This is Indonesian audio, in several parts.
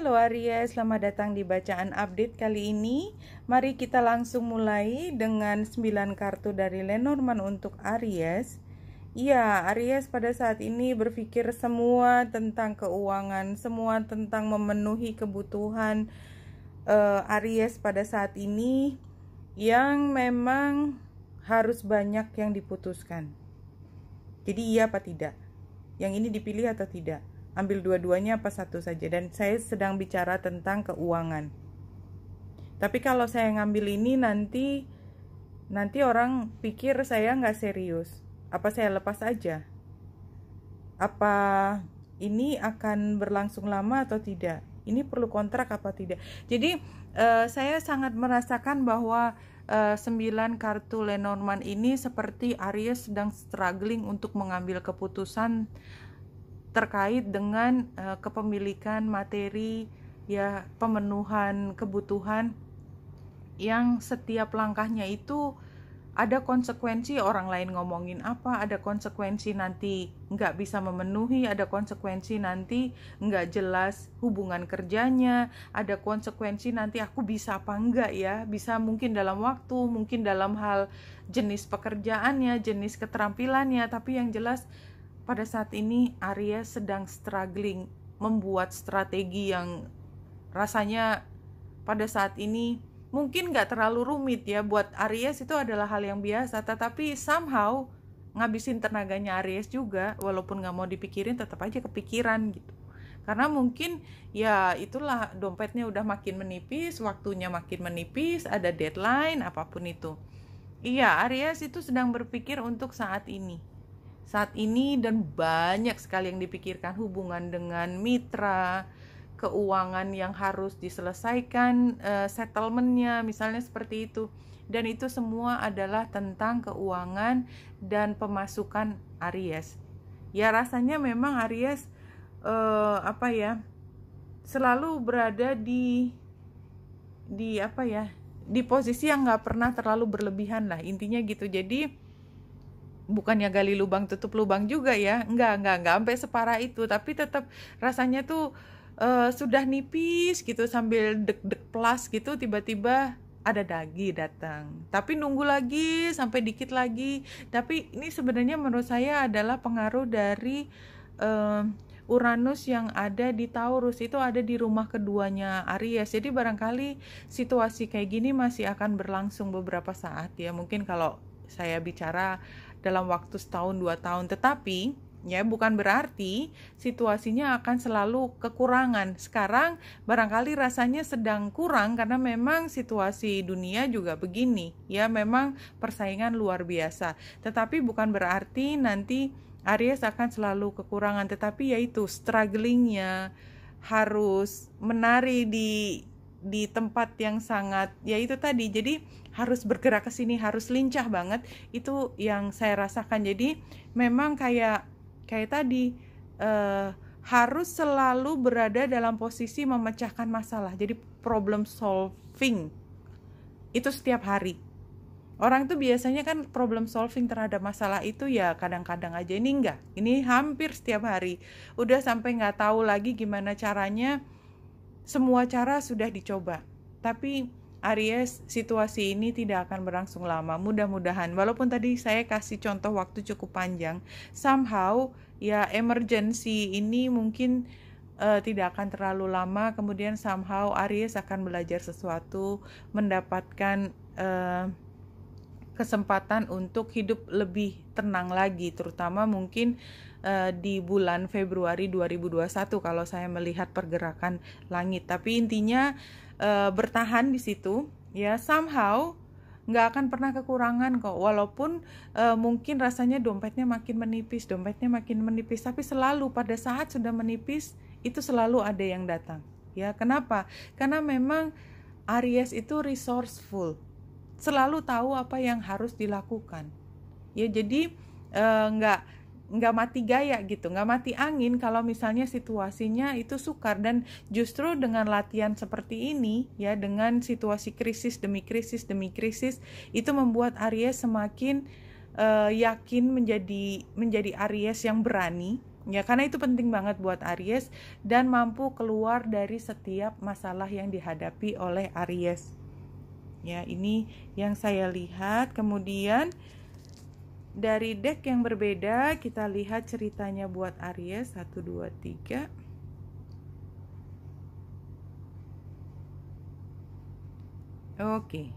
Halo Aries, selamat datang di bacaan update kali ini. Mari kita langsung mulai dengan 9 kartu dari Lenormand untuk Aries. Iya, Aries pada saat ini berpikir semua tentang keuangan, semua tentang memenuhi kebutuhan Aries pada saat ini yang memang harus banyak yang diputuskan. Jadi iya apa tidak? Yang ini dipilih atau tidak? Ambil dua-duanya apa satu saja? Dan saya sedang bicara tentang keuangan. Tapi kalau saya ngambil ini nanti orang pikir saya nggak serius. Apa saya lepas aja? Apa ini akan berlangsung lama atau tidak? Ini perlu kontrak apa tidak? Jadi saya sangat merasakan bahwa 9 kartu Lenormand ini seperti Aries sedang struggling untuk mengambil keputusan terkait dengan kepemilikan materi, ya, pemenuhan kebutuhan yang setiap langkahnya itu ada konsekuensi. Orang lain ngomongin apa, ada konsekuensi nanti nggak bisa memenuhi, ada konsekuensi nanti nggak jelas hubungan kerjanya, ada konsekuensi nanti aku bisa apa enggak ya, bisa mungkin dalam waktu, mungkin dalam hal jenis pekerjaannya, jenis keterampilannya. Tapi yang jelas pada saat ini Aries sedang struggling membuat strategi yang rasanya pada saat ini mungkin gak terlalu rumit ya. Buat Aries itu adalah hal yang biasa, tetapi somehow ngabisin tenaganya Aries juga. Walaupun gak mau dipikirin tetap aja kepikiran gitu. Karena mungkin ya itulah, dompetnya udah makin menipis, waktunya makin menipis, ada deadline, apapun itu. Iya, Aries itu sedang berpikir untuk saat ini dan banyak sekali yang dipikirkan, hubungan dengan mitra, keuangan yang harus diselesaikan, settlementnya misalnya seperti itu. Dan itu semua adalah tentang keuangan dan pemasukan Aries. Ya rasanya memang Aries selalu berada di posisi yang nggak pernah terlalu berlebihan lah, intinya gitu. Jadi bukannya gali lubang tutup lubang juga ya, enggak sampai separah itu, tapi tetap rasanya tuh sudah nipis gitu, sambil deg-deg plus gitu, tiba-tiba ada dagi datang, tapi nunggu lagi sampai dikit lagi. Tapi ini sebenarnya menurut saya adalah pengaruh dari Uranus yang ada di Taurus, itu ada di rumah keduanya Aries. Jadi barangkali situasi kayak gini masih akan berlangsung beberapa saat ya, mungkin kalau saya bicara dalam waktu setahun 2 tahun, tetapi ya bukan berarti situasinya akan selalu kekurangan. Sekarang barangkali rasanya sedang kurang karena memang situasi dunia juga begini ya, memang persaingan luar biasa. Tetapi bukan berarti nanti Aries akan selalu kekurangan, tetapi yaitu strugglingnya harus menari di tempat yang sangat ya itu tadi. Jadi harus bergerak ke sini, harus lincah banget, itu yang saya rasakan. Jadi memang kayak tadi harus selalu berada dalam posisi memecahkan masalah. Jadi problem solving itu setiap hari. Orang tuh biasanya kan problem solving terhadap masalah itu ya kadang-kadang aja, ini enggak, ini hampir setiap hari. Udah sampai nggak tahu lagi gimana caranya, semua cara sudah dicoba. Tapi Aries, situasi ini tidak akan berlangsung lama, mudah-mudahan. Walaupun tadi saya kasih contoh waktu cukup panjang, somehow ya emergency ini mungkin tidak akan terlalu lama. Kemudian somehow Aries akan belajar sesuatu, mendapatkan kesempatan untuk hidup lebih tenang lagi, terutama mungkin di bulan Februari 2021 kalau saya melihat pergerakan langit. Tapi intinya bertahan di situ ya, somehow nggak akan pernah kekurangan kok. Walaupun mungkin rasanya dompetnya makin menipis, tapi selalu pada saat sudah menipis itu selalu ada yang datang ya. Kenapa? Karena memang Aries itu resourceful, selalu tahu apa yang harus dilakukan ya. Jadi nggak mati gaya gitu, nggak mati angin kalau misalnya situasinya itu sukar. Dan justru dengan latihan seperti ini ya, dengan situasi krisis demi krisis itu membuat Aries semakin yakin menjadi Aries yang berani, Ya, karena itu penting banget buat Aries dan mampu keluar dari setiap masalah yang dihadapi oleh Aries. Ya, ini yang saya lihat. Kemudian dari deck yang berbeda, kita lihat ceritanya buat Aries. 1, 2, 3. Oke.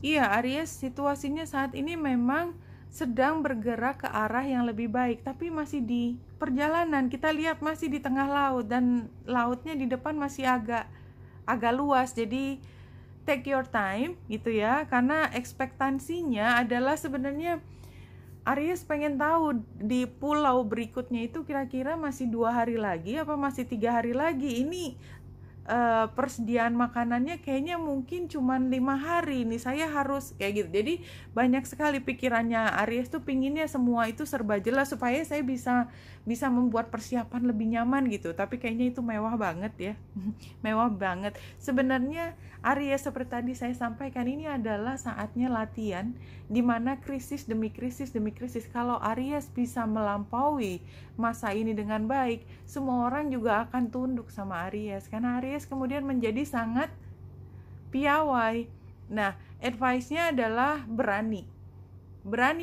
Iya, Aries situasinya saat ini memang sedang bergerak ke arah yang lebih baik, tapi masih di perjalanan. Kita lihat masih di tengah laut dan lautnya di depan masih agak luas. Jadi take your time gitu ya, karena ekspektasinya adalah sebenarnya Aries pengen tahu di pulau berikutnya itu kira-kira masih 2 hari lagi apa masih 3 hari lagi. Ini persediaan makanannya kayaknya mungkin cuman 5 hari nih, saya harus kayak gitu. Jadi banyak sekali pikirannya Aries tuh, pinginnya semua itu serba jelas supaya saya bisa membuat persiapan lebih nyaman gitu. Tapi kayaknya itu mewah banget ya. Mewah banget. Sebenarnya Aries seperti tadi saya sampaikan, ini adalah saatnya latihan dimana krisis demi krisis demi krisis. Kalau Aries bisa melampaui masa ini dengan baik, semua orang juga akan tunduk sama Aries, karena Aries kemudian menjadi sangat piawai. Nah, advice-nya adalah berani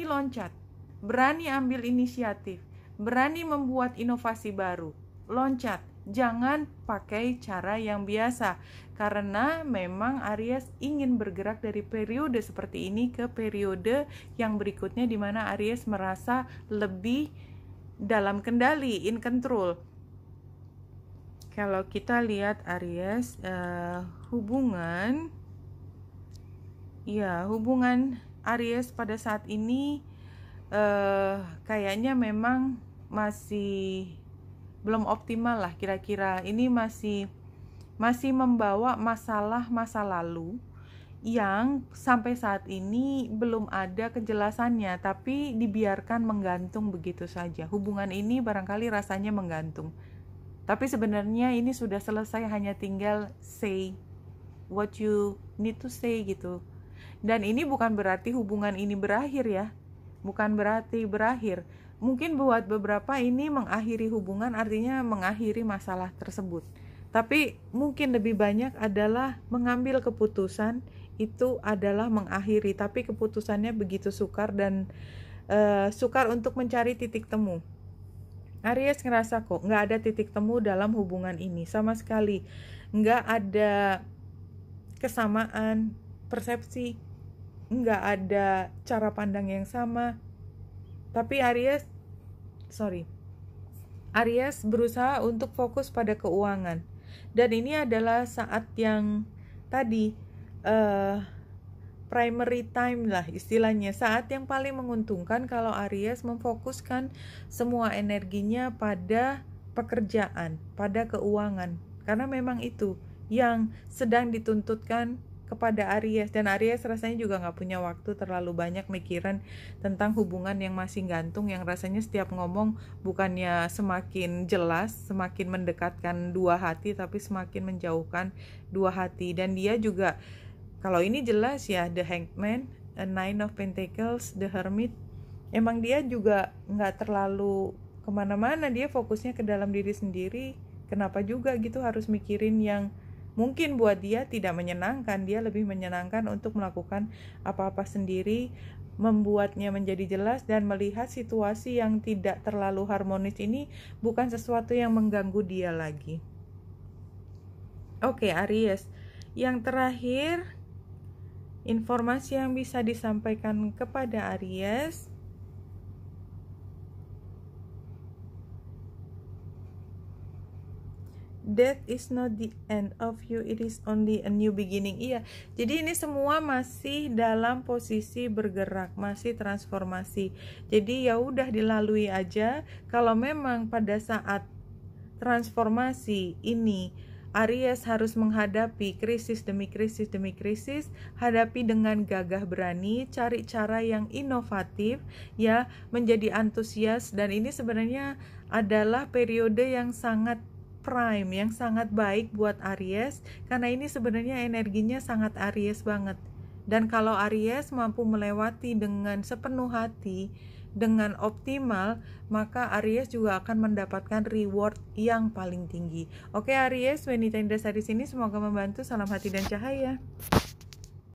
loncat, berani ambil inisiatif, berani membuat inovasi baru. Loncat, jangan pakai cara yang biasa, karena memang Aries ingin bergerak dari periode seperti ini ke periode yang berikutnya, di mana Aries merasa lebih dalam kendali, in control. Kalau kita lihat Aries, hubungan Aries pada saat ini kayaknya memang masih belum optimal lah kira-kira. Ini masih membawa masalah masa lalu yang sampai saat ini belum ada kejelasannya, tapi dibiarkan menggantung begitu saja. Hubungan ini barangkali rasanya menggantung, tapi sebenarnya ini sudah selesai, hanya tinggal say what you need to say gitu. Dan ini bukan berarti hubungan ini berakhir ya, bukan berarti berakhir. Mungkin buat beberapa ini mengakhiri hubungan artinya mengakhiri masalah tersebut, tapi mungkin lebih banyak adalah mengambil keputusan itu adalah mengakhiri, tapi keputusannya begitu sukar dan sukar untuk mencari titik temu. Aries ngerasa kok nggak ada titik temu dalam hubungan ini sama sekali, nggak ada kesamaan persepsi, nggak ada cara pandang yang sama. Tapi Aries berusaha untuk fokus pada keuangan, dan ini adalah saat yang tadi primary time lah istilahnya, saat yang paling menguntungkan kalau Aries memfokuskan semua energinya pada pekerjaan, pada keuangan, karena memang itu yang sedang dituntutkan kepada Aries. Dan Aries rasanya juga gak punya waktu terlalu banyak mikiran tentang hubungan yang masih gantung, yang rasanya setiap ngomong bukannya semakin jelas, semakin mendekatkan dua hati, tapi semakin menjauhkan dua hati. Dan dia juga, kalau ini jelas ya, the Hangman, a Nine of Pentacles, the Hermit, emang dia juga gak terlalu kemana-mana, dia fokusnya ke dalam diri sendiri. Kenapa juga gitu harus mikirin yang mungkin buat dia tidak menyenangkan. Dia lebih menyenangkan untuk melakukan apa-apa sendiri, membuatnya menjadi jelas, dan melihat situasi yang tidak terlalu harmonis ini bukan sesuatu yang mengganggu dia lagi. Oke, Aries, yang terakhir, informasi yang bisa disampaikan kepada Aries. Death is not the end of you, it is only a new beginning. Iya, jadi ini semua masih dalam posisi bergerak, masih transformasi. Jadi ya udah dilalui aja. Kalau memang pada saat transformasi ini Aries harus menghadapi krisis demi krisis demi krisis, hadapi dengan gagah berani, cari cara yang inovatif ya, menjadi antusias. Dan ini sebenarnya adalah periode yang sangat prime, yang sangat baik buat Aries, karena ini sebenarnya energinya sangat Aries banget. Dan kalau Aries mampu melewati dengan sepenuh hati dengan optimal, maka Aries juga akan mendapatkan reward yang paling tinggi. Oke Aries, Wenita Indasari sini, semoga membantu. Salam hati dan cahaya.